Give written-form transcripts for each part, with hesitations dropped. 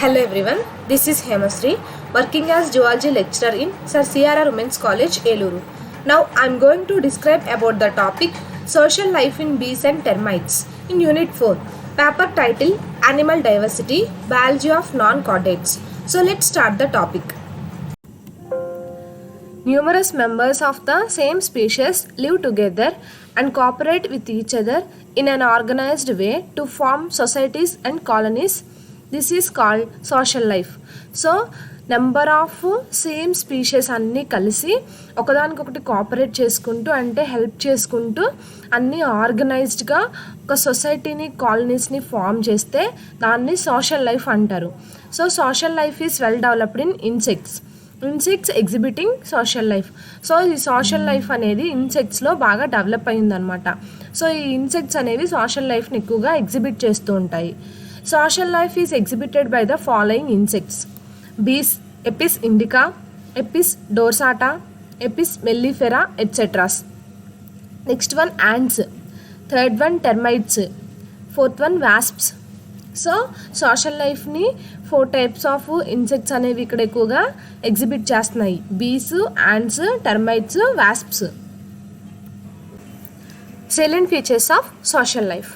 Hello everyone, this is Hemasri, working as Zoology lecturer in Sir C.R.R. Women's College, Eluru. Now I am going to describe about the topic Social Life in Bees and Termites in Unit 4, paper title Animal Diversity, Biology of Non-Chordates. So let's start the topic. Numerous members of the same species live together and cooperate with each other in an organized way to form societies and colonies. This is called social life. So number of same species అన్నీ కలిసి ఒకదానికొకటి cooperate చేసుకుంటూ అంటే help చేసుకుంటూ అన్నీ ఆర్గనైజ్డ్గా ఒక సొసైటీని కాలనీస్ని form చేస్తే దాన్ని సోషల్ లైఫ్ అంటారు. So social life is well developed in insects exhibiting social life. So ఈ సోషల్ లైఫ్ అనేది ఇన్సెక్ట్స్లో బాగా డెవలప్ అయిందనమాట. సో ఈ ఇన్సెక్ట్స్ అనేవి సోషల్ లైఫ్ని ఎక్కువగా ఎగ్జిబిట్ చేస్తూ ఉంటాయి. Social life is exhibited by the following insects: bees, Apis indica, Apis dorsata, Apis mellifera, etc. Next one ants, third one termites, fourth one wasps. So social లైఫ్ని 4 types of insects అనేవి ఇక్కడ ఎక్కువగా exhibit చేస్తున్నాయి: bees, ants, termites, wasps. Salient features of social life.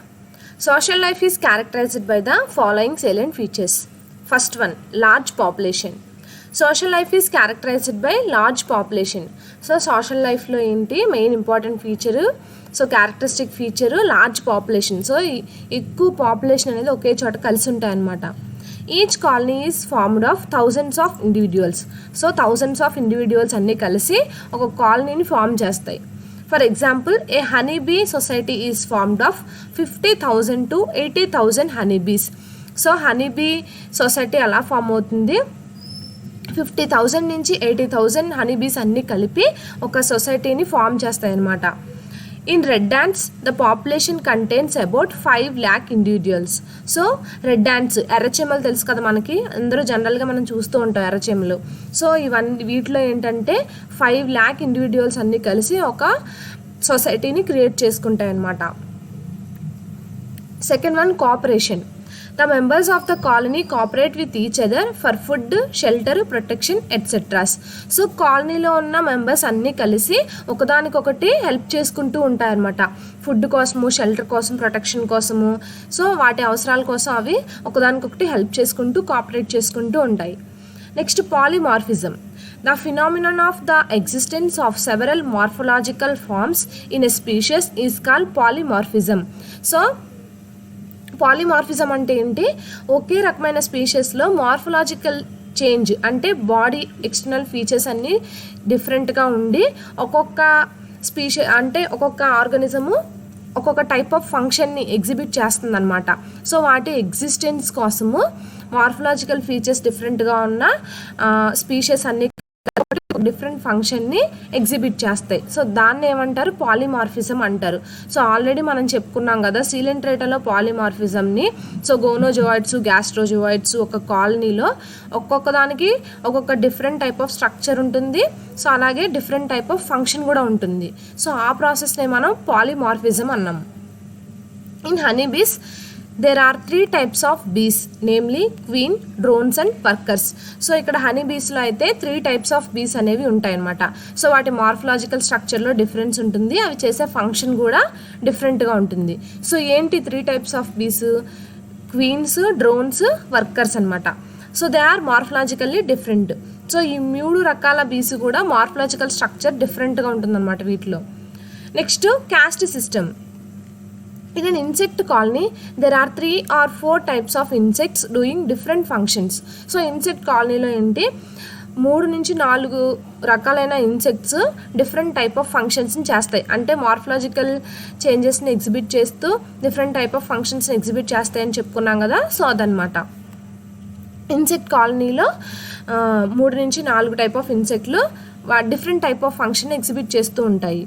Social life is characterized by the following salient features. First one, large population. Social life is characterized by large population. So social life lo enti main important feature, so characteristic feature large population. So ekku population anedi oke chota kalisi untayi annamata. Each colony is formed of thousands of individuals. So thousands of individuals anni kalisi oka colony ni form chestayi. For example, a honeybee society is formed of 50,000 to 80,000 honeybees. So honeybee society ala form avutundi 50,000 నుంచి 80,000 honeybees అన్ని కలిపి ఒక సొసైటీని form చేస్తాయి అన్నమాట. In red ants, the population contains about 5 lakh individuals. So red ants, ఎర్రచెమలు తెలుసు కదా మనకి, అందరూ జనరల్గా మనం చూస్తూ ఉంటాం ఎర్రచెమలు. సో వీటిలో ఏంటంటే 5 lakh ఇండివిజువల్స్ అన్నీ కలిసి ఒక సొసైటీని క్రియేట్ చేసుకుంటాయి అన్నమాట. Second one, cooperation. The members of the colony cooperate with each other for food, shelter, protection, etc. So కాలనీలో ఉన్న మెంబర్స్ అన్నీ కలిసి ఒకదానికొకటి హెల్ప్ చేసుకుంటూ ఉంటాయన్నమాట. ఫుడ్ కోసము, షెల్టర్ కోసం, ప్రొటెక్షన్ కోసము. సో వాటి అవసరాల కోసం అవి ఒకదానికొకటి హెల్ప్ చేసుకుంటూ కోఆపరేట్ చేసుకుంటూ ఉంటాయి. Next, polymorphism. The phenomenon of the existence of several morphological forms in a species is called polymorphism. So polymorphism అంటే ఏంటి? ఒకే రకమైన స్పీషీస్లో మార్ఫలాజికల్ చేంజ్ అంటే బాడీ ఎక్స్టర్నల్ ఫీచర్స్ అన్నీ డిఫరెంట్గా ఉండి ఒక్కొక్క అంటే ఒక్కొక్క ఆర్గానిజము ఒక్కొక్క టైప్ ఆఫ్ ఫంక్షన్ని ఎగ్జిబిట్ చేస్తుంది అనమాట. సో వాటి ఎగ్జిస్టెన్స్ కోసము మార్ఫలాజికల్ ఫీచర్స్ డిఫరెంట్గా ఉన్న స్పీషీస్ అన్ని డిఫరెంట్ ఫంక్షన్ని ఎగ్జిబిట్ చేస్తాయి. సో దాన్ని ఏమంటారు? పాలిమార్ఫిజం అంటారు. సో ఆల్రెడీ మనం చెప్పుకున్నాం కదా సీలెంట్రేటాలో పాలిమార్ఫిజంని. సో గోనోజోయిడ్స్, గ్యాస్ట్రోజోయిడ్స్ ఒక కాలనీలో ఒక్కొక్క దానికి ఒక్కొక్క డిఫరెంట్ టైప్ ఆఫ్ స్ట్రక్చర్ ఉంటుంది. సో అలాగే డిఫరెంట్ టైప్ ఆఫ్ ఫంక్షన్ కూడా ఉంటుంది. సో ఆ ప్రాసెస్నే మనం పాలిమార్ఫిజం అన్నాం. In honeybees there are 3 types of bees, namely queen, drones and workers. So ఇక్కడ హనీ బీస్లో అయితే 3 types of bees అనేవి ఉంటాయన్నమాట. సో వాటి మార్ఫలాజికల్ స్ట్రక్చర్లో డిఫరెన్స్ ఉంటుంది, అవి చేసే ఫంక్షన్ కూడా డిఫరెంట్గా ఉంటుంది. సో ఏంటి 3 types of bees? Queens, drones, workers అనమాట. So they are morphologically different. So ఈ 3 రకాల బీస్ కూడా మార్ఫలాజికల్ స్ట్రక్చర్ డిఫరెంట్గా ఉంటుందన్నమాట వీటిలో. Next, caste system. In an insect colony, there are 3 or 4 types of insects doing different functions. So insect కాలనీలో ఏంటి 3 నుంచి 4 రకాలైన ఇన్సెక్ట్స్ డిఫరెంట్ టైప్ ఆఫ్ ఫంక్షన్స్ని చేస్తాయి. అంటే మార్ఫలాజికల్ చేంజెస్ని ఎగ్జిబిట్ చేస్తూ డిఫరెంట్ టైప్ ఆఫ్ ఫంక్షన్స్ని ఎగ్జిబిట్ చేస్తాయని చెప్పుకున్నాం కదా. సో అదనమాట ఇన్సెక్ట్ కాలనీలో 3 నుంచి 4 టైప్ ఆఫ్ ఇన్సెక్ట్లు different type of function exhibit చేస్తూ ఉంటాయి.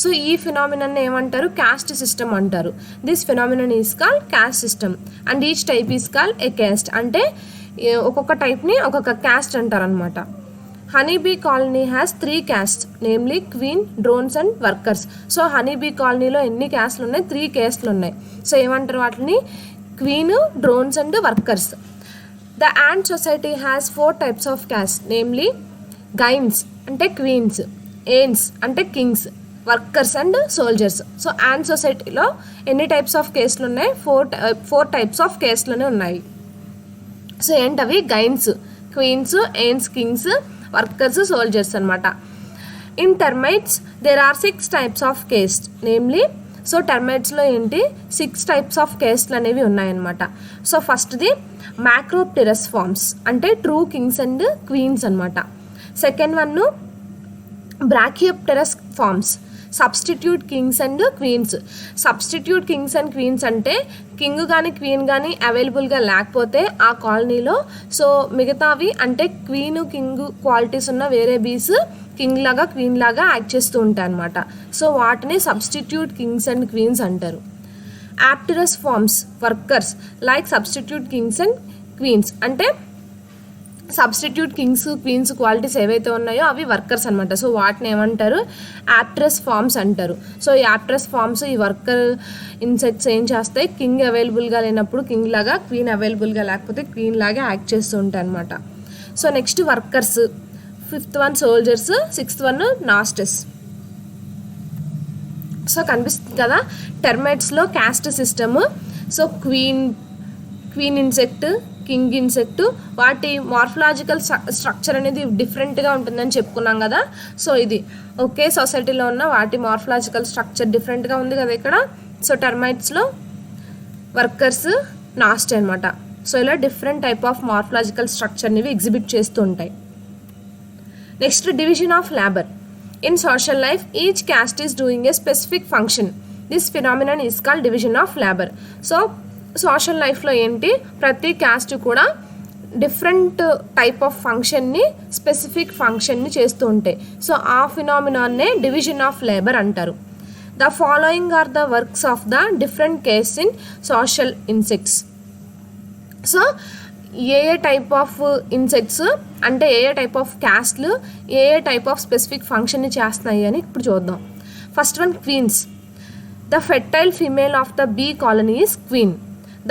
సో ఈ ఫినామినన్ ఏమంటారు? క్యాస్ట్ సిస్టమ్ అంటారు. This phenomenon is called caste system and each type is called a caste. అంటే ఒక్కొక్క టైప్ని ఒక్కొక్క క్యాస్ట్ అంటారు అనమాట. Honeybee colony has 3 castes, namely queen, drones and workers. So honeybee కాలనీలో ఎన్ని క్యాస్ట్లు ఉన్నాయి? 3 castes ఉన్నాయి. సో ఏమంటారు వాటిని? Queen, drones and workers. The ant society has 4 types of caste, namely Giants అంటే క్వీన్స్, ఎయిన్స్ అంటే Kings, workers and soldiers. So ant సొసైటీలో ఎన్ని టైప్స్ ఆఫ్ కేస్ట్లు ఉన్నాయి? 4 types ఆఫ్ కేస్ట్లోనే ఉన్నాయి. సో ఏంటవి? గైన్స్, క్వీన్స్, ఎయిన్స్, కింగ్స్, వర్కర్స్, సోల్జర్స్ అనమాట. In termites there are 6 types of caste, namely. So టర్మైట్స్లో ఏంటి 6 types ఆఫ్ కేస్ట్లు అనేవి ఉన్నాయన్నమాట. సో ఫస్ట్ది మ్యాక్రోప్టెరస్ ఫార్మ్స్ అంటే ట్రూ కింగ్స్ అండ్ క్వీన్స్ అనమాట. Second one brachypterous forms, substitute kings and queens. Substitute kings and queens అంటే కింగ్ కానీ క్వీన్ కానీ అవైలబుల్గా లేకపోతే ఆ కాలనీలో సో మిగతావి అంటే క్వీన్ కింగ్ క్వాలిటీస్ ఉన్న వేరే బీస్ కింగ్ లాగా క్వీన్ లాగా యాక్ట్ చేస్తూ ఉంటాయి అనమాట. సో వాటిని సబ్స్టిట్యూట్ కింగ్స్ అండ్ క్వీన్స్ అంటారు. Apterous forms workers like substitute kings and queens అంటే సబ్స్టిట్యూట్ కింగ్స్ క్వీన్స్ క్వాలిటీస్ ఏవైతే ఉన్నాయో అవి వర్కర్స్ అనమాట. సో వాటిని ఏమంటారు? యాప్టరస్ ఫార్మ్స్ అంటారు. సో ఈ యాప్టరస్ ఫార్మ్స్ ఈ వర్కర్ ఇన్సెక్ట్స్ ఏం చేస్తాయి? కింగ్ అవైలబుల్గా లేనప్పుడు కింగ్ లాగా, క్వీన్ అవైలబుల్గా లేకపోతే క్వీన్ లాగా యాక్ట్ చేస్తూ ఉంటాయి అనమాట. So next workers, 5th one soldiers, 6th one nasutes. So కనిపిస్తుంది కదా టెర్మైట్స్లో caste system. So queen insect, king insect, వాటి మార్ఫలాజికల్ స్ట్రక్చర్ అనేది డిఫరెంట్గా ఉంటుందని చెప్పుకున్నాం కదా. సో ఇది ఒకే సొసైటీలో ఉన్న వాటి మార్ఫలాజికల్ స్ట్రక్చర్ డిఫరెంట్గా ఉంది కదా ఇక్కడ. సో టెర్మైట్స్లో వర్కర్స్, నాస్ట్ అనమాట. సో ఇలా డిఫరెంట్ టైప్ ఆఫ్ మార్ఫలాజికల్ స్ట్రక్చర్ని ఎగ్జిబిట్ చేస్తూ ఉంటాయి. Next division of labour. In social life, each caste is doing a specific function. This phenomenon is called division of labor. So, social లైఫ్లో ఏంటి ప్రతి caste కూడా different type of ఫంక్షన్ని specific ఫంక్షన్ని చేస్తూ ఉంటాయి. సో ఆ ఫినామినాన్నే డివిజన్ ఆఫ్ లేబర్ అంటారు. The following are the works of the different castes in social insects. So ఏ టైప్ ఆఫ్ ఇన్సెక్ట్స్ అంటే ఏ టైప్ ఆఫ్ క్యాస్ట్లు ఏ టైప్ ఆఫ్ స్పెసిఫిక్ ఫంక్షన్ని చేస్తున్నాయి అని ఇప్పుడు చూద్దాం. First one queens. The fertile female of the bee colony is queen.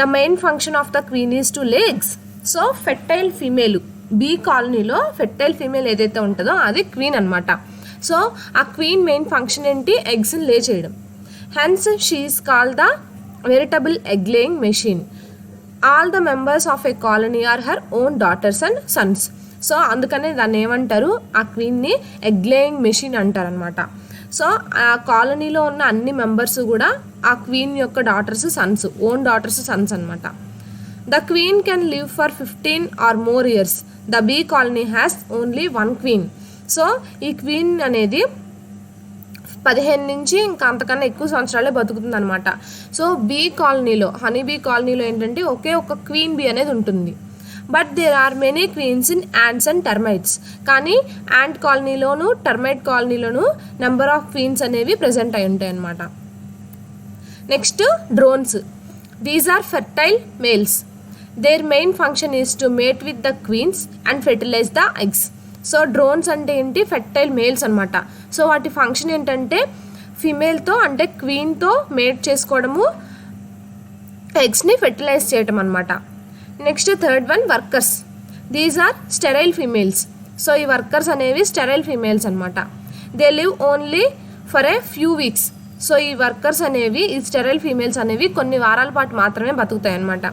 The main function of the queen is to lay eggs. So fertile female bee కాలనీలో fertile female ఏదైతే ఉంటుందో అది queen అనమాట. సో ఆ క్వీన్ మెయిన్ ఫంక్షన్ ఏంటి? ఎగ్స్ని lay చేయడం. Hence she is called the veritable egg laying machine. All the members of a colony are her own daughters and sons. So అందుకనే దాన్ని ఏమంటారు? ఆ క్వీన్ని ఎగ్ లేయింగ్ మెషిన్ అంటారనమాట. సో ఆ కాలనీలో ఉన్న అన్ని మెంబర్స్ కూడా ఆ క్వీన్ యొక్క daughters, sons, own daughters, sons అనమాట. The queen can live for 15 or more years. The bee colony has only 1 queen. So ఈ క్వీన్ అనేది 15 నుంచి ఇంకా అంతకన్నా ఎక్కువ సంవత్సరాలే బతుకుతుంది అనమాట. సో బీ కాలనీలో, హనీ బీ కాలనీలో ఏంటంటే ఒకే ఒక క్వీన్ బీ అనేది ఉంటుంది. But there are many queens in ants and termites. కానీ యాంట్ కాలనీలోను టర్మైట్ కాలనీలోను నెంబర్ ఆఫ్ క్వీన్స్ అనేవి ప్రజెంట్ అయి ఉంటాయి అన్నమాట. Next drones. These are fertile males. Their main function is to mate with the queens and fertilise the eggs. So drones అంటే ఏంటి? Fertile males అనమాట. సో వాటి ఫంక్షన్ ఏంటంటే ఫీమేల్తో అంటే క్వీన్తో మేట్ చేసుకోవడము, ఎగ్స్ని ఫెర్టిలైజ్ చేయటం అనమాట. Next third one workers. These are sterile females. So ఈ వర్కర్స్ అనేవి స్టెరైల్ ఫీమేల్స్ అనమాట. They live only for a few weeks. So ఈ వర్కర్స్ అనేవి, ఈ స్టెరైల్ ఫీమేల్స్ అనేవి కొన్ని వారాల పాటు మాత్రమే బతుకుతాయి అనమాట.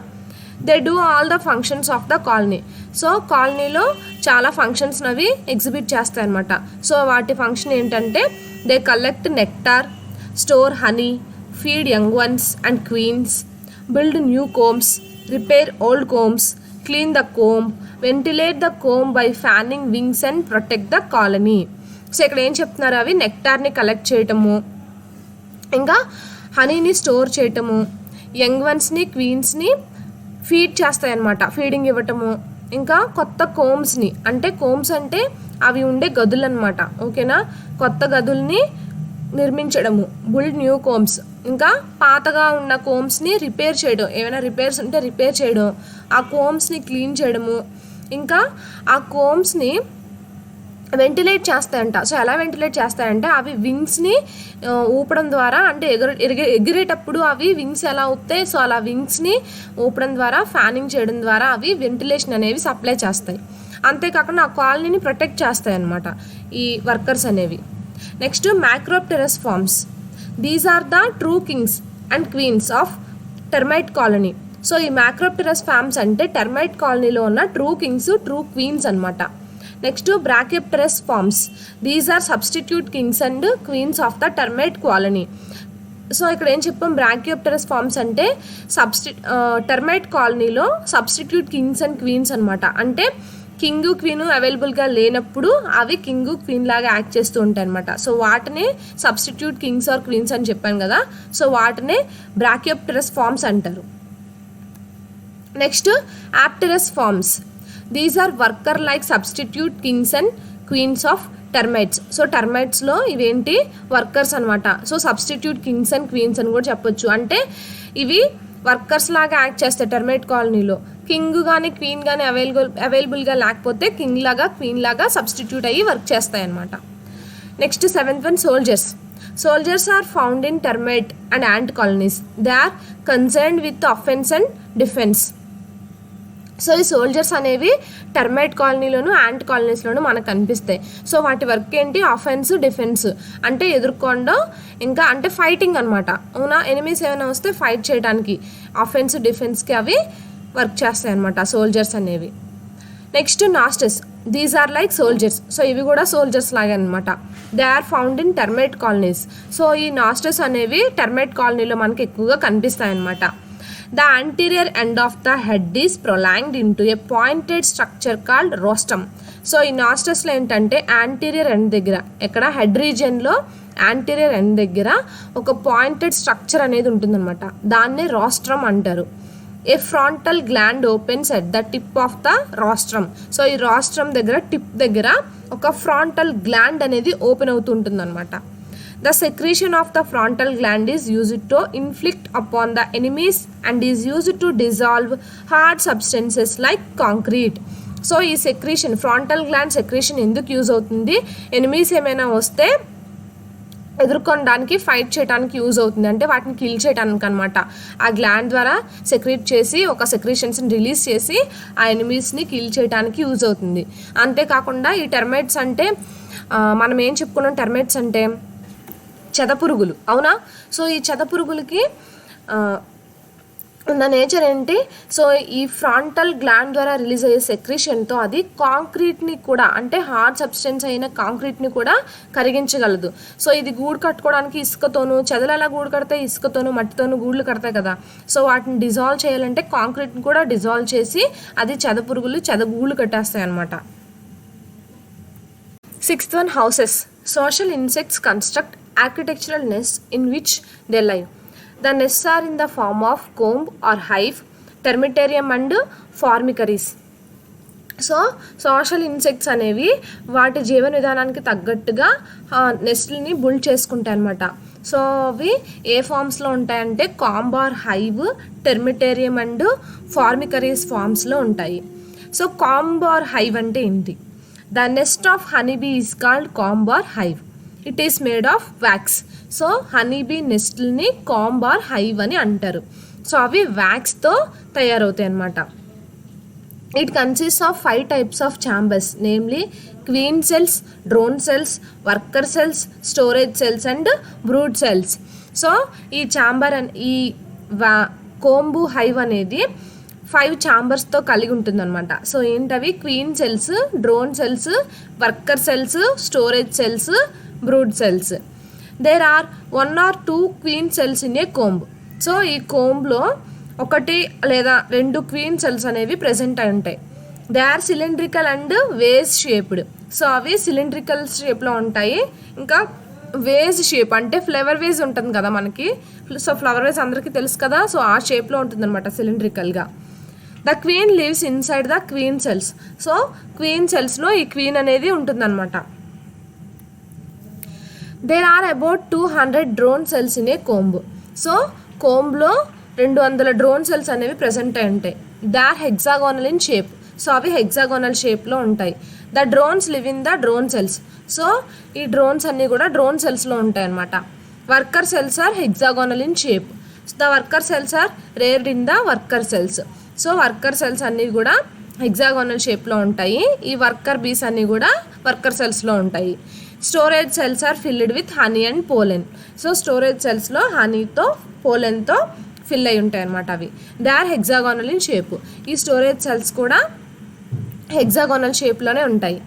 They do all the functions of the colony. So కాలనీలో చాలా ఫంక్షన్స్ అవి ఎగ్జిబిట్ చేస్తాయి అనమాట. సో వాటి ఫంక్షన్ ఏంటంటే they collect nectar, store honey, feed young ones and queens, build new combs, repair old combs, clean the comb, ventilate the comb by fanning wings and protect the colony. So ఇక్కడ ఏం చెప్తున్నారు? అవి నెక్టార్ని collect చేయటము, ఇంకా హనీని store చేయటము, young వన్స్ని క్వీన్స్ని ఫీడ్ చేస్తాయి అన్నమాట, ఫీడింగ్ ఇవ్వటము, ఇంకా కొత్త కోమ్స్ని అంటే కోమ్స్ అంటే అవి ఉండే గదులు అనమాట. ఓకేనా? కొత్త గదుల్ని నిర్మించడము, బిల్డ్ న్యూ కోమ్స్, ఇంకా పాతగా ఉన్న కోమ్స్ని రిపేర్ చేయడం, ఏమైనా రిపేర్స్ ఉంటే రిపేర్ చేయడం, ఆ కోమ్స్ని క్లీన్ చేయడము, ఇంకా ఆ కోమ్స్ని వెంటిలేట్ చేస్తాయంట. సో ఎలా వెంటిలేట్ చేస్తాయంటే అవి వింగ్స్ని ఊపడం ద్వారా, అంటే ఎగిరేటప్పుడు అవి వింగ్స్ ఎలా ఊపుతాయి, సో అలా వింగ్స్ని ఊపడం ద్వారా, ఫ్యానింగ్ చేయడం ద్వారా అవి వెంటిలేషన్ అనేవి సప్లై చేస్తాయి. అంతేకాకుండా ఆ కాలనీని ప్రొటెక్ట్ చేస్తాయి అన్నమాట ఈ వర్కర్స్ అనేవి. Next macropterous forms. These are the true kings and queens of termite colony. So ఈ మ్యాక్రోప్టెరస్ ఫార్మ్స్ అంటే టెర్మైట్ కాలనీలో ఉన్న ట్రూ కింగ్స్, ట్రూ క్వీన్స్ అనమాట. Next brachypterous forms. These are substitute kings and queens of the termite colony. So ఇక్కడ ఏం చెప్పాం, brachypterous forms అంటే termite కాలనీలో సబ్స్టిట్యూట్ కింగ్స్ అండ్ క్వీన్స్ అనమాట. అంటే కింగ్ క్వీన్ అవైలబుల్గా లేనప్పుడు అవి కింగ్ క్వీన్ లాగా యాక్ట్ చేస్తూ ఉంటాయి అనమాట. సో వాటినే సబ్స్టిట్యూట్ కింగ్స్ ఆర్ క్వీన్స్ అని చెప్పాను కదా, సో వాటినే బ్రాకియోప్టెరస్ ఫార్మ్స్ అంటారు. Next apterous forms. These are worker like substitute kings and queens of termites. So టెర్మైట్స్లో ఇవేంటి వర్కర్స్ అనమాట. So substitute kings and queens అని కూడా చెప్పొచ్చు. అంటే ఇవి వర్కర్స్ లాగా యాక్ట్ చేస్తాయి టెర్మైట్ కాలనీలో. కింగ్ కానీ క్వీన్ కానీ అవైలబుల్గా లేకపోతే కింగ్ లాగా క్వీన్ లాగా సబ్స్టిట్యూట్ అయ్యి వర్క్ చేస్తాయి అనమాట. Next 7th one, soldiers. Soldiers are found in termite and ant colonies. They are concerned with offence and defence. So ఈ సోల్జర్స్ అనేవి టెర్మైట్ కాలనీలోను యాంట్ కాలనీస్లోను మనకు కనిపిస్తాయి. సో వాటి వర్క్ ఏంటి, అఫెన్స్ డిఫెన్స్, అంటే ఎదుర్కొండం, ఇంకా అంటే ఫైటింగ్ అనమాట. అవునా, ఎనిమీస్ ఏమైనా వస్తే ఫైట్ చేయడానికి అఫెన్స్ డిఫెన్స్కి అవి వర్క్ చేస్తాయి అనమాట సోల్జర్స్ అనేవి. Next nasutus. These are like soldiers. So ఇవి కూడా సోల్జర్స్ లాగే అనమాట. They are found in termite colonies. So ఈ నాస్టస్ అనేవి టెర్మైట్ కాలనీలో మనకి ఎక్కువగా కనిపిస్తాయి అనమాట. The anterior end of the head is prolonged into a pointed structure called rostrum. So ఈ నాస్టస్లో ఏంటంటే యాంటీరియర్ ఎండ్ దగ్గర, ఎక్కడ హెడ్ రీజియన్లో యాంటీరియర్ ఎండ్ దగ్గర ఒక పాయింటెడ్ స్ట్రక్చర్ అనేది ఉంటుందన్నమాట. దాన్నే రాస్ట్రమ్ అంటారు. A frontal gland opens at the tip of the rostrum. So ఈ రాస్ట్రమ్ దగ్గర టిప్ దగ్గర ఒక ఫ్రాంటల్ గ్లాండ్ అనేది ఓపెన్ అవుతూ ఉంటుందన్నమాట. The secretion of the frontal gland is used to inflict upon the enemies and is used to dissolve hard substances like concrete. So ఈ secretion, frontal gland secretion ఎందుకు use అవుతుంది, enemies ఏమైనా వస్తే ఎదుర్కొనడానికి, fight చేయడానికి use అవుతుంది. అంటే వాటిని kill చేయడానికి అనమాట. ఆ గ్లాండ్ ద్వారా సెక్రీట్ చేసి ఒక సెక్రీషన్స్ని రిలీజ్ చేసి ఆ ఎనిమీస్ని కిల్ చేయడానికి యూజ్ అవుతుంది. అంతేకాకుండా ఈ టెర్మైట్స్ అంటే మనం ఏం చెప్పుకున్నాం, టెర్మైట్స్ అంటే చెదపురుగులు, అవునా. సో ఈ చెదపురుగులకి ఉన్న నేచర్ ఏంటి, సో ఈ ఫ్రాంటల్ గ్లాండ్ ద్వారా రిలీజ్ అయ్యే సెక్రీషన్తో అది కాంక్రీట్ని కూడా, అంటే హార్డ్ సబ్స్టెన్స్ అయిన కాంక్రీట్ని కూడా కరిగించగలదు. సో ఇది గూడు కట్టుకోవడానికి ఇసుకతోనూ, చెదలు అలా గూడు కడతాయి, ఇసుకతోనూ మట్టితోనూ గూళ్ళు కడతాయి కదా. సో వాటిని డిజాల్వ్ చేయాలంటే కాంక్రీట్ని కూడా డిజాల్వ్ చేసి అది చెదపురుగులు చెదగూళ్ళు కట్టేస్తాయి అన్నమాట. 6th one, houses. Social insects construct architectural nests in which they live. The nests are in the form of comb or hive, termitarium and formicaries. So social insects అనేవి వాటి జీవన విధానానికి తగ్గట్టుగా నెస్ట్ని బిల్డ్ చేసుకుంటాయి అన్నమాట. సో అవి ఏ ఫామ్స్లో ఉంటాయంటే comb or hive, termitarium and formicaries ఫామ్స్లో ఉంటాయి. సో కాంబ్ ఆర్ హైవ్ అంటే ఏంటి, the nest of honeybee is called comb or hive. It is made of wax. So honeybee నెస్ట్ని కాంబ్ ఆర్ హైవ్ అని అంటారు. సో అవి వ్యాక్స్తో తయారవుతాయి అన్నమాట. It consist of 5 types of chambers, namely queen cells, drone cells, worker cells, storage cells and brood cells. So ఈ chamber ఈ కోంబు hive అనేది 5 chambers కలిగి ఉంటుందన్నమాట. సో ఏంటవి, queen cells, drone cells, worker cells, storage cells, brood cells. There are 1 or 2 queen cells in a comb. So ఈ కోంబ్లో 1 లేదా 2 queen cells అనేవి ప్రెసెంట్ అయి ఉంటాయి. They are cylindrical and vase shaped. So అవి సిలిండ్రికల్ షేప్లో ఉంటాయి. ఇంకా వేజ్ షేప్ అంటే ఫ్లవర్ వేజ్ ఉంటుంది కదా మనకి. సో ఫ్లవర్ వేజ్ అందరికీ తెలుసు కదా. సో ఆ షేప్లో ఉంటుంది అనమాట సిలిండ్రికల్గా. The queen lives inside the queen cells. So queen సెల్స్లో ఈ క్వీన్ అనేది ఉంటుందన్నమాట. There are about 200 drone cells in a comb. So కోంబ్లో 200 డ్రోన్ సెల్స్ అనేవి ప్రెసెంట్ అయి ఉంటాయి. They are hexagonal in shape. So అవి హెక్సాగోనల్ షేప్లో ఉంటాయి. The drones live in the drone cells. So ఈ డ్రోన్స్ అన్నీ కూడా డ్రోన్ సెల్స్లో ఉంటాయి అన్నమాట. Worker cells are hexagonal in shape. The worker cells are reared in the worker cells. So worker cells అన్నీ కూడా హెగ్జాగోనల్ షేప్లో ఉంటాయి. ఈ వర్కర్ బీస్ అన్నీ కూడా వర్కర్ సెల్స్లో ఉంటాయి. Storage cells are filled with honey and pollen. So storage సెల్స్లో హనీతో పోలెన్తో ఫిల్ అయి ఉంటాయి అన్నమాట. అవి they are hexagonal in shape. ఈ స్టోరేజ్ సెల్స్ కూడా హెగ్జాగోనల్ షేప్లోనే ఉంటాయి.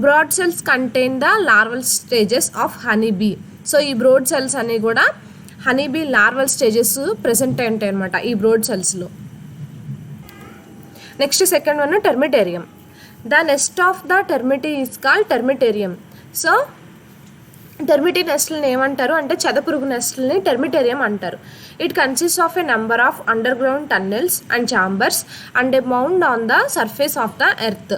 Brood cells contain the larval stages of honey bee. So ఈ బ్రోడ్ సెల్స్ అన్నీ కూడా honey bee larval stages present అయి ఉంటాయి అన్నమాట ఈ బ్రోడ్ సెల్స్లో. Next second one termitarium. The nest of the termite is called టెర్మిటేరియం. So టెర్మిటీ నెస్ట్లని ఏమంటారు అంటే చెదపురుగు నెస్ట్లని టెర్మిటేరియం అంటారు. It consist of a number of under ground tunnels and chambers and A mound on the surface of the earth.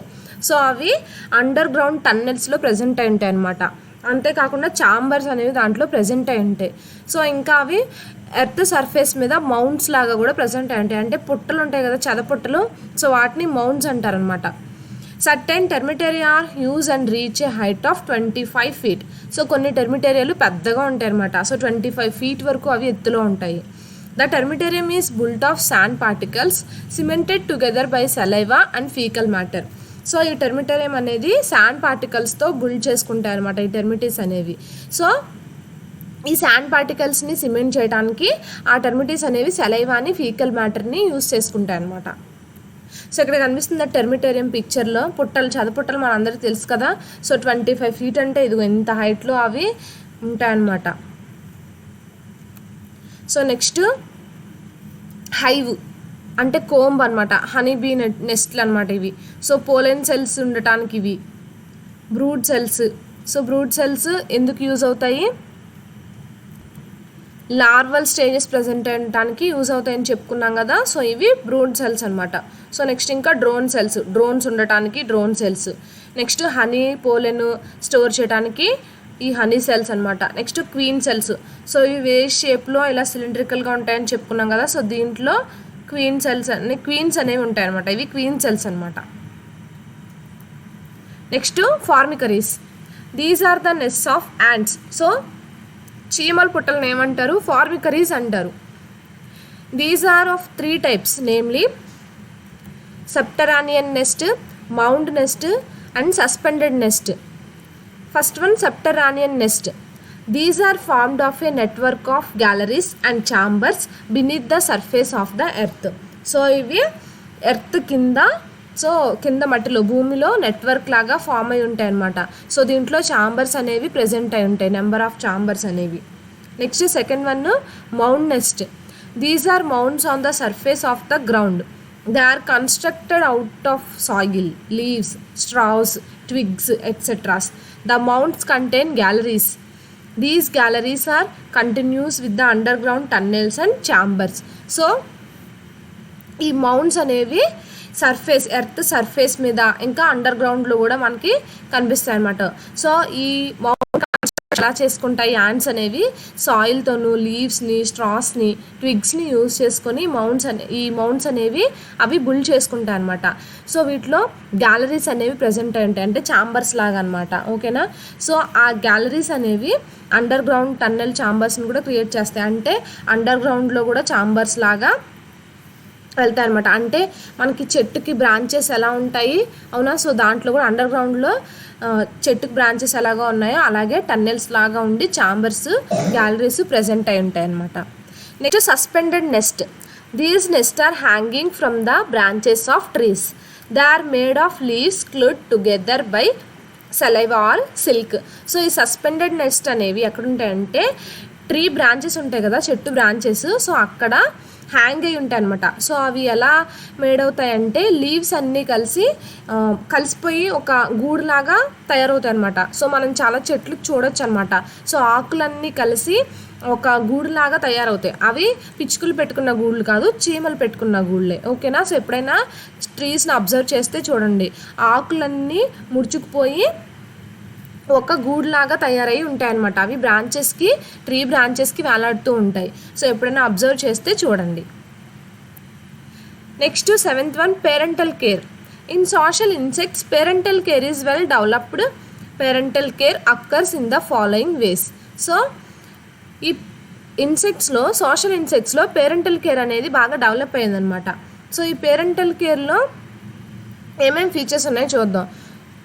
So అవి under ground టన్నెల్స్లో present అయి ఉంటాయి అన్నమాట. అంతేకాకుండా chambers అనేవి దాంట్లో ప్రజెంట్ అయి ఉంటాయి. సో ఇంకా అవి ఎర్త్ సర్ఫేస్ మీద మౌండ్స్ లాగా కూడా ప్రజెంట్ అయి ఉంటాయి. అంటే పుట్టలు ఉంటాయి కదా చెదపుట్టలు, సో వాటిని మౌండ్స్ అంటారనమాట. Certain termitaria are huge and reach a height of 25 feet. So కొన్ని టెర్మిటేరియాలు పెద్దగా ఉంటాయి అనమాట. సో 25 feet వరకు అవి ఎత్తులో ఉంటాయి. The termitarium is built of sand particles cemented together by saliva and faecal matter. So ఈ టెర్మిటేరియం అనేది శాండ్ పార్టికల్స్తో బుల్డ్ చేసుకుంటాయి అనమాట ఈ టెర్మిటీస్ అనేవి. సో ఈ శాండ్ పార్టికల్స్ని సిమెంట్ చేయడానికి ఆ టెర్మిటీస్ అనేవి సలైవాని ఫీకల్ మ్యాటర్ని యూజ్ చేసుకుంటాయి అనమాట. సో ఇక్కడ కనిపిస్తుంది టెర్మిటేరియం పిక్చర్లో పుట్టలు చదపుట్టలు మన అందరికీ తెలుసు కదా. సో 25 feet అంటే ఇది ఎంత హైట్లో అవి ఉంటాయన్నమాట. సో నెక్స్ట్ హైవ్ అంటే కోంబ్ అనమాట. హనీ బీ నెస్ట్లు అనమాట ఇవి. సో పోలెన్ సెల్స్ ఉండటానికి ఇవి. Brood cells. So brood cells ఎందుకు యూజ్ అవుతాయి? లార్వల్ స్టేజెస్ ప్రజెంట్ అయ్యడానికి యూజ్ అవుతాయని చెప్పుకున్నాం కదా. సో ఇవి బ్రూడ్ సెల్స్ అనమాట. సో నెక్స్ట్ ఇంకా డ్రోన్ సెల్స్, డ్రోన్స్ ఉండటానికి drone cells. Next honey pollen store చేయడానికి ఈ హనీ సెల్స్ అనమాట. Next queen cells. సో ఇవి వేవ్ షేప్లో ఇలా సిలిండ్రికల్గా ఉంటాయని చెప్పుకున్నాం కదా. సో దీంట్లో క్వీన్స్ అనేవి ఉంటాయి అనమాట. ఇవి క్వీన్ సెల్స్ అనమాట. Next formicaries. These are the nests of ants. So చీమల పుట్టలను ఏమంటారు? ఫార్మికరీస్ అంటారు. These are of 3 types, namely subterranean nest, mound nest and suspended nest. First one subterranean nest. These are formed of a network of galleries and chambers beneath the surface of the earth. So ఇవి earth కింద, so కింద మట్టిలో భూమిలో network లాగా form అయి ఉంటాయి అన్నమాట. So దీంట్లో ఛాంబర్స్ అనేవి ప్రెజెంట్ అయి ఉంటాయి, నెంబర్ ఆఫ్ ఛాంబర్స్ అనేవి. Next second one mound nest. These are mounds on the surface of the ground. They are constructed out of soil, leaves, straws, twigs, etc. The mounds contain galleries. These galleries are continuous with the underground tunnels and chambers. So ఈ మౌండ్స్ అనేవి surface, earth surface మీద ఇంకా under గ్రౌండ్లో కూడా మనకి కనిపిస్తాయి అన్నమాట. So ఈ మౌండ్ ఎలా చేసుకుంటాయి యాంట్స్ అనేవి? సాయిల్తోను, లీవ్స్ని, స్ట్రాస్ని, ట్విగ్స్ని యూజ్ చేసుకొని ఈ మౌండ్స్ అనేవి అవి బిల్డ్ చేసుకుంటాయి అనమాట. సో వీటిలో గ్యాలరీస్ అనేవి ప్రజెంట్ అయి ఉంటాయి, అంటే ఛాంబర్స్ లాగా అనమాట. ఓకేనా? సో ఆ గ్యాలరీస్ అనేవి అండర్ గ్రౌండ్ టన్నెల్ ఛాంబర్స్ని కూడా క్రియేట్ చేస్తాయి. అంటే అండర్ గ్రౌండ్లో కూడా ఛాంబర్స్ లాగా వెళ్తాయి అనమాట. అంటే మనకి చెట్టుకి బ్రాంచెస్ ఎలా ఉంటాయి, అవునా? సో దాంట్లో కూడా అండర్ గ్రౌండ్లో చెట్టుకి బ్రాంచెస్ ఎలాగా ఉన్నాయో అలాగే టన్నెల్స్ లాగా ఉండి ఛాంబర్స్, గ్యాలరీస్ ప్రెజెంట్ అయి ఉంటాయి అనమాట. Next suspended nest. These nest are hanging from the branches of trees. They are made of leaves glued together by saliva or silk. So ఈ సస్పెండెడ్ నెస్ట్ అనేవి ఎక్కడ ఉంటాయంటే ట్రీ బ్రాంచెస్ ఉంటాయి కదా, చెట్టు బ్రాంచెస్, సో అక్కడ హ్యాంగ్ అయి ఉంటాయి అనమాట. సో అవి ఎలా మేడ్ అవుతాయంటే లీవ్స్ అన్నీ కలిసిపోయి ఒక గూడులాగా తయారవుతాయి అనమాట. సో మనం చాలా చెట్లు చూడొచ్చు అనమాట. సో ఆకులన్నీ కలిసి ఒక గూడులాగా తయారవుతాయి. అవి పిచ్చుకలు పెట్టుకున్న గూళ్ళు కాదు, చీమలు పెట్టుకున్న గూళ్ళే. ఓకేనా? సో ఎప్పుడైనా ట్రీస్ని అబ్జర్వ్ చేస్తే చూడండి, ఆకులన్నీ ముడుచుకుపోయి ఒక గూడులాగా తయారై ఉంటాయి అన్నమాట. అవి బ్రాంచెస్కి, ట్రీ బ్రాంచెస్కి వేలాడుతూ ఉంటాయి. సో ఎప్పుడైనా అబ్జర్వ్ చేస్తే చూడండి. Next 7th one parental care. In social insects, parental care is well developed. Parental care occurs in the following ways. So ఈ ఇన్సెక్ట్స్లో, సోషల్ ఇన్సెక్ట్స్లో పేరెంటల్ కేర్ అనేది బాగా డెవలప్ అయ్యిందనమాట. సో ఈ పేరెంటల్ కేర్లో ఏమేమి ఫీచర్స్ ఉన్నాయో చూద్దాం.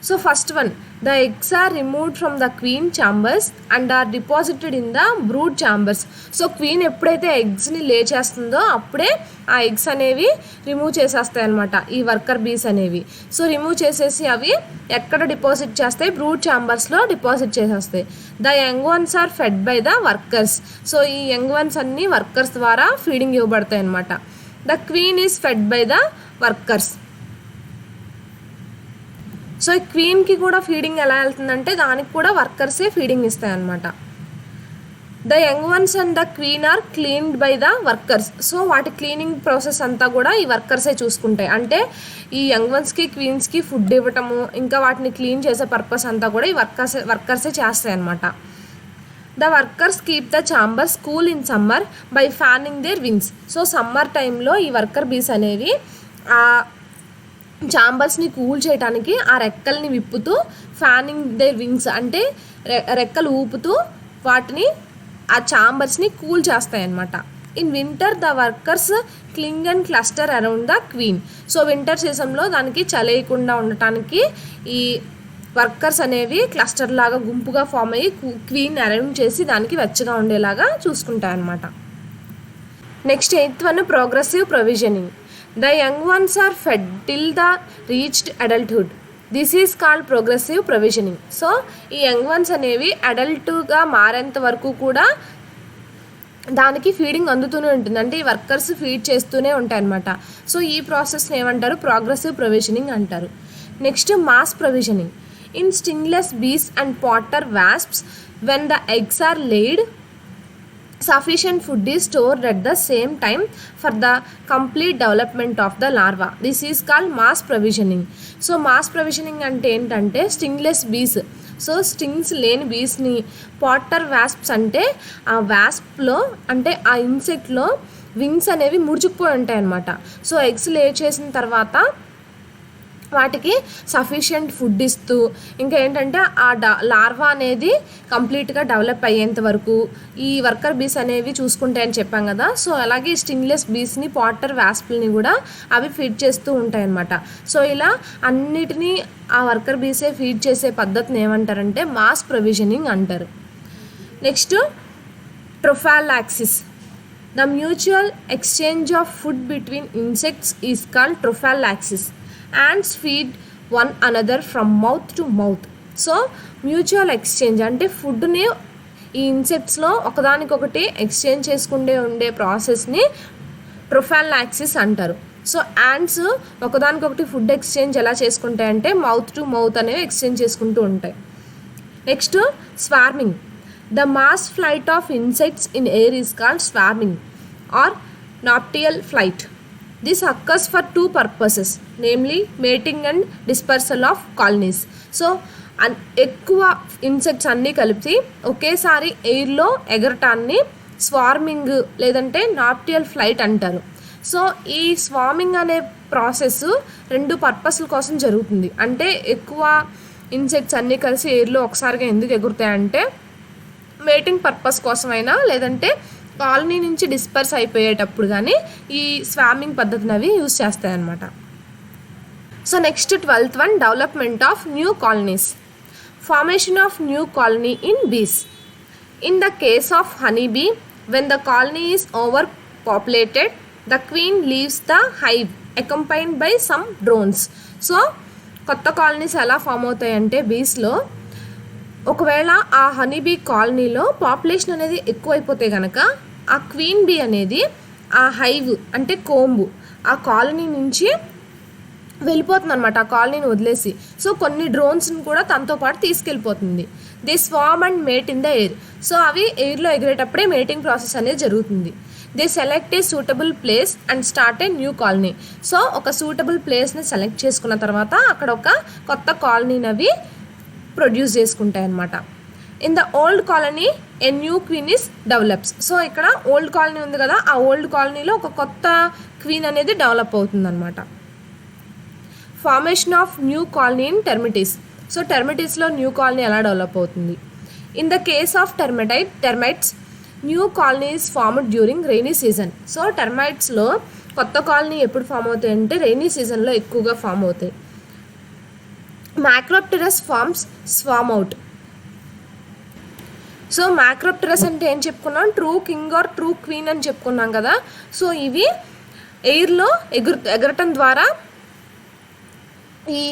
So first one, the eggs are removed from the queen chambers and are deposited in the brood chambers. So queen ఎప్పుడైతే ఎగ్స్ని లే చేస్తుందో అప్పుడే ఆ ఎగ్స్ అనేవి రిమూవ్ చేసేస్తాయి అనమాట ఈ వర్కర్ బీస్ అనేవి. సో రిమూవ్ చేసేసి అవి ఎక్కడ డిపాజిట్ చేస్తాయి? బ్రూడ్ ఛాంబర్స్లో డిపాజిట్ చేసేస్తాయి. The young ones are fed by the workers. So ఈ యంగ్ వన్స్ అన్నీ వర్కర్స్ ద్వారా ఫీడింగ్ ఇవ్వబడతాయి అనమాట. The queen is fed by the workers. So ఈ క్వీన్కి కూడా ఫీడింగ్ ఎలా వెళ్తుందంటే దానికి కూడా వర్కర్సే ఫీడింగ్ ఇస్తాయి అనమాట. The young ones and the queen are cleaned by the workers. So వాటి క్లీనింగ్ ప్రాసెస్ అంతా కూడా ఈ వర్కర్సే చూసుకుంటాయి. అంటే ఈ యంగ్ వన్స్కి క్వీన్స్కి ఫుడ్ ఇవ్వటము, ఇంకా వాటిని క్లీన్ చేసే పర్పస్ అంతా కూడా ఈ వర్కర్సే చేస్తాయి అనమాట. The workers keep the chambers cool in summer by fanning their wings. So summer టైంలో ఈ వర్కర్ బీస్ అనేవి ఆ ఛాంబర్స్ని కూల్ చేయడానికి ఆ రెక్కల్ని విప్పుతూ, ఫ్యానింగ్ దేర్ వింగ్స్ అంటే రెక్కలు ఊపుతూ వాటిని ఆ ఛాంబర్స్ని కూల్ చేస్తాయి అన్నమాట. In winter the workers cling and cluster around the queen. So winter సీజన్లో దానికి చలేయకుండా ఉండటానికి ఈ వర్కర్స్ అనేవి క్లస్టర్ లాగా గుంపుగా ఫామ్ అయ్యి క్వీన్ అరౌండ్ చేసి దానికి వెచ్చగా ఉండేలాగా చూసుకుంటాయి అన్నమాట. Next 8th one, progressive provisioning. The young ones are fed till the reached adulthood. This is called progressive provisioning. So ఈ యంగ్ వన్స్ అనేవి అడల్ట్గా మారేంత వరకు కూడా దానికి ఫీడింగ్ అందుతూనే ఉంటుంది. అంటే ఈ వర్కర్స్ ఫీడ్ చేస్తూనే ఉంటాయి అన్నమాట. సో ఈ ప్రాసెస్ని ఏమంటారు? ప్రోగ్రెసివ్ ప్రొవిజనింగ్ అంటారు. Next mass provisioning. In stingless bees and potter wasps when the eggs are laid sufficient food is stored at the same time for the complete development of the larva. This is called mass provisioning. So mass provisioning అంటే ఏంటంటే stingless బీస్. So stings లేని బీస్ని, Potter వాస్ప్స్ అంటే ఆ వాస్ప్లో అంటే ఆ ఇన్సెక్ట్లో wings అనేవి ముడుచుకుపోయి ఉంటాయి అన్నమాట. సో ఎగ్స్ లే చేసిన తర్వాత వాటికి సఫిషియంట్ ఫుడ్ ఇస్తూ, ఇంకా ఏంటంటే ఆ లార్వా అనేది కంప్లీట్గా డెవలప్ అయ్యేంత వరకు ఈ వర్కర్ బీస్ అనేవి చూసుకుంటాయని చెప్పాం కదా. సో అలాగే స్టింగ్లెస్ బీస్ని, పాటర్ వాస్ప్ని కూడా అవి ఫీడ్ చేస్తూ ఉంటాయి అన్నమాట. సో ఇలా అన్నిటినీ ఆ వర్కర్ బీసే ఫీడ్ చేసే పద్ధతిని ఏమంటారంటే మాస్ ప్రొవిజనింగ్ అంటారు. Next trophallaxis. The mutual exchange of food between insects is called trophallaxis. ants feed one another from mouth to mouth. So mutual exchange అంటే ఫుడ్ని ఈ ఇన్సెక్ట్స్లో ఒకదానికొకటి ఎక్స్చేంజ్ చేసుకుంటే ఉండే ప్రాసెస్ని ట్రోఫాలాక్సిస్ అంటారు. సో యాంట్స్ ఒకదానికొకటి ఫుడ్ ఎక్స్చేంజ్ ఎలా చేసుకుంటాయంటే మౌత్ టు మౌత్ అనేవి ఎక్స్చేంజ్ చేసుకుంటూ ఉంటాయి. Next swarming. The mass flight of insects in air is called swarming or nuptial flight. This occurs for two purposes, namely mating and dispersal of colonies. So ఎక్కువ insects అన్నీ కలిపి ఒకేసారి ఎయిర్లో ఎగరటాన్ని స్వార్మింగ్ లేదంటే నాప్టియల్ flight అంటారు. So ఈ స్వార్మింగ్ అనే ప్రాసెస్ 2 పర్పస్ల కోసం జరుగుతుంది. అంటే ఎక్కువ ఇన్సెక్ట్స్ అన్నీ కలిసి ఎయిర్లో ఒకసారిగా ఎందుకు ఎగురుతాయంటే మేటింగ్ పర్పస్ కోసమైనా, లేదంటే కాలనీ నుంచి డిస్పర్స్ అయిపోయేటప్పుడు కానీ ఈ స్వామింగ్ పద్ధతిని అవి యూజ్ చేస్తాయి అన్నమాట. So next 12th one, development of new colonies. Formation of new colony in bees. In the case of honey bee, when the colony is overpopulated, the queen leaves the hive accompanied by some drones. So కొత్త కాలనీస్ ఎలా form అవుతాయంటే బీస్లో, ఒకవేళ ఆ honeybee కాలనీలో population అనేది ఎక్కువైపోతే కనుక ఆ క్వీన్ బీ అనేది ఆ హైవ్ అంటే కోంబు ఆ కాలనీ నుంచి వెళ్ళిపోతుంది అనమాట, ఆ కాలనీని వదిలేసి. సో కొన్ని డ్రోన్స్ని కూడా తనతో పాటు తీసుకెళ్ళిపోతుంది. They swarm and mate in the air. So అవి ఎయిర్లో ఎగిరేటప్పుడే మేటింగ్ ప్రాసెస్ అనేది జరుగుతుంది. They select a suitable place and start a new colony. So ఒక సూటబుల్ ప్లేస్ని సెలెక్ట్ చేసుకున్న తర్వాత అక్కడ ఒక కొత్త కాలనీని అవి ప్రొడ్యూస్ చేసుకుంటాయి అన్నమాట. In the old colony a new queen is develops. So ఇక్కడ ఓల్డ్ కాలనీ ఉంది కదా, ఆ ఓల్డ్ కాలనీలో ఒక కొత్త క్వీన్ అనేది డెవలప్ అవుతుంది అనమాట. Formation of new colony in termites. So టెర్మిటీస్లో న్యూ కాలనీ ఎలా డెవలప్ అవుతుంది? In the case of termites new colony is formed during rainy season. So టెర్మైట్స్లో కొత్త కాలనీ ఎప్పుడు ఫామ్ అవుతాయి అంటే రెయినీ సీజన్లో ఎక్కువగా ఫామ్ అవుతాయి. Macropterous forms swarm out. So macropterous అంటే ఏం చెప్పుకున్నాం? True king or true queen అని చెప్పుకున్నాం కదా. సో ఇవి ఎయిర్లో ఎగరటం ద్వారా ఈ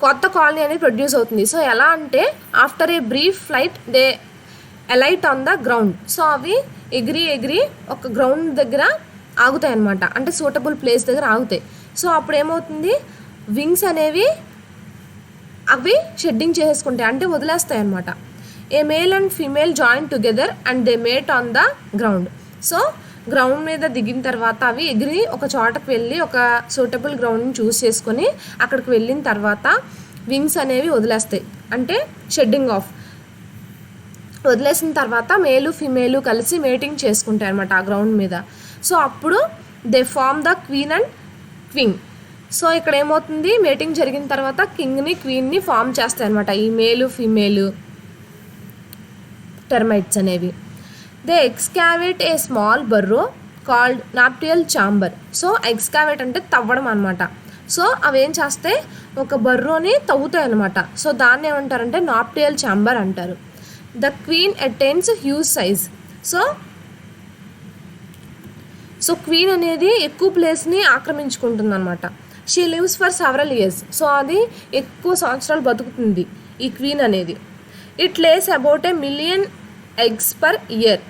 కొత్త కాలనీ అనేది ప్రొడ్యూస్ అవుతుంది. సో ఎలా అంటే after a brief flight they alight on the ground. So అవి ఎగిరి ఒక గ్రౌండ్ దగ్గర ఆగుతాయి అన్నమాట, అంటే సూటబుల్ ప్లేస్ దగ్గర ఆగుతాయి. సో అప్పుడు ఏమవుతుంది, వింగ్స్ అనేవి అవి షెడ్డింగ్ చేసుకుంటాయి, అంటే వదిలేస్తాయి అన్నమాట. A male and female join together and they mate on the ground. So ground మీద దిగిన తర్వాత అవి ఎగిరి ఒక చోటకు వెళ్ళి ఒక సూటబుల్ గ్రౌండ్ని చూస్ చేసుకొని అక్కడికి వెళ్ళిన తర్వాత వింగ్స్ అనేవి వదిలేస్తాయి, అంటే షెడ్డింగ్ ఆఫ్. వదిలేసిన తర్వాత మేలు ఫీమేలు కలిసి మేటింగ్ చేసుకుంటాయి అన్నమాట ఆ గ్రౌండ్ మీద. సో అప్పుడు they form the queen and king. So ఇక్కడ ఏమవుతుంది, మేటింగ్ జరిగిన తర్వాత కింగ్ని క్వీన్ని ఫామ్ చేస్తాయి అన్నమాట ఈ మేలు ఫీమేలు టెర్మైట్స్ అనేవి. They excavate a small burrow called nuptial chamber. So excavate అంటే తవ్వడం అనమాట. సో అవి ఏం చేస్తే ఒక బర్రోని తవ్వుతాయి అనమాట. సో దాన్ని ఏమంటారంటే నాప్టియల్ ఛాంబర్ అంటారు. The queen attains huge size. So queen అనేది ఎక్కువ ప్లేస్ని ఆక్రమించుకుంటుంది అనమాట. She lives for several years. So అది ఎక్కువ సంవత్సరాలు బతుకుతుంది ఈ క్వీన్ అనేది. It lays about 1 million eggs per year.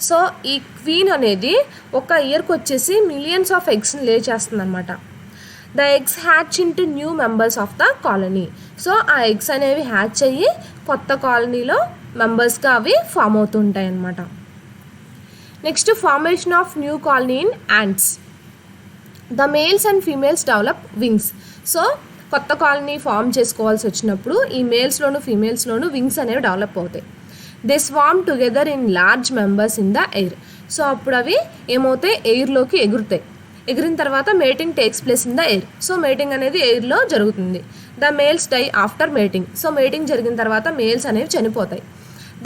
So ఈ క్వీన్ అనేది ఒక ఇయర్కి వచ్చేసి మిలియన్స్ ఆఫ్ ఎగ్స్ని లే చేస్తుంది అనమాట. The eggs hatch into new members of the colony. So ఆ ఎగ్స్ అనేవి హ్యాచ్ అయ్యి కొత్త కాలనీలో మెంబర్స్గా అవి ఫామ్ అవుతుంటాయి అన్నమాట. Next formation of new colony in ants. The males and females develop wings. So కొత్త కాలనీ ఫామ్ చేసుకోవాల్సి వచ్చినప్పుడు ఈ మేల్స్లోను ఫీమేల్స్లోను వింగ్స్ అనేవి డెవలప్ అవుతాయి. They swarm together in large members in the air. So అప్పుడు అవి ఏమవుతాయి, ఎయిర్లోకి ఎగురుతాయి. ఎగిరిన తర్వాత mating takes place in the air. So mating అనేది ఎయిర్లో జరుగుతుంది. The males die after mating. So mating జరిగిన తర్వాత మేల్స్ అనేవి చనిపోతాయి.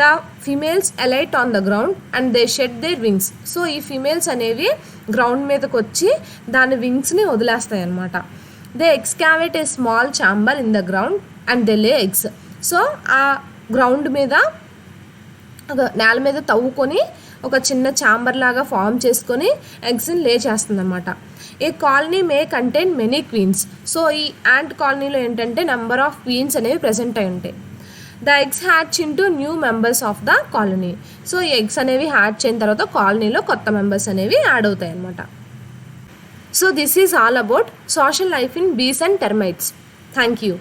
The females alight on the ground and they shed their wings. So ఈ ఫీమేల్స్ అనేవి గ్రౌండ్ మీదకి వచ్చి దాని వింగ్స్ని వదిలేస్తాయి అన్నమాట. They excavate a small chamber in the ground and they lay eggs. So ఆ గ్రౌండ్ మీద నేల మీద తవ్వుకొని ఒక చిన్న ఛాంబర్ లాగా ఫామ్ చేసుకొని ఎగ్స్ని లే చేస్తుంది అనమాట. A colony may contain many queens. So ఈ యాంట్ కాలనీలో ఏంటంటే నెంబర్ ఆఫ్ క్వీన్స్ అనేవి ప్రెజెంట్ అయి ఉంటాయి. The eggs hatch into new members of the colony. So ఈ ఎగ్స్ అనేవి హ్యాచ్ అయిన తర్వాత కాలనీలో కొత్త మెంబర్స్ అనేవి యాడ్ అవుతాయి అన్నమాట. So this is all about social life in bees and termites. Thank you.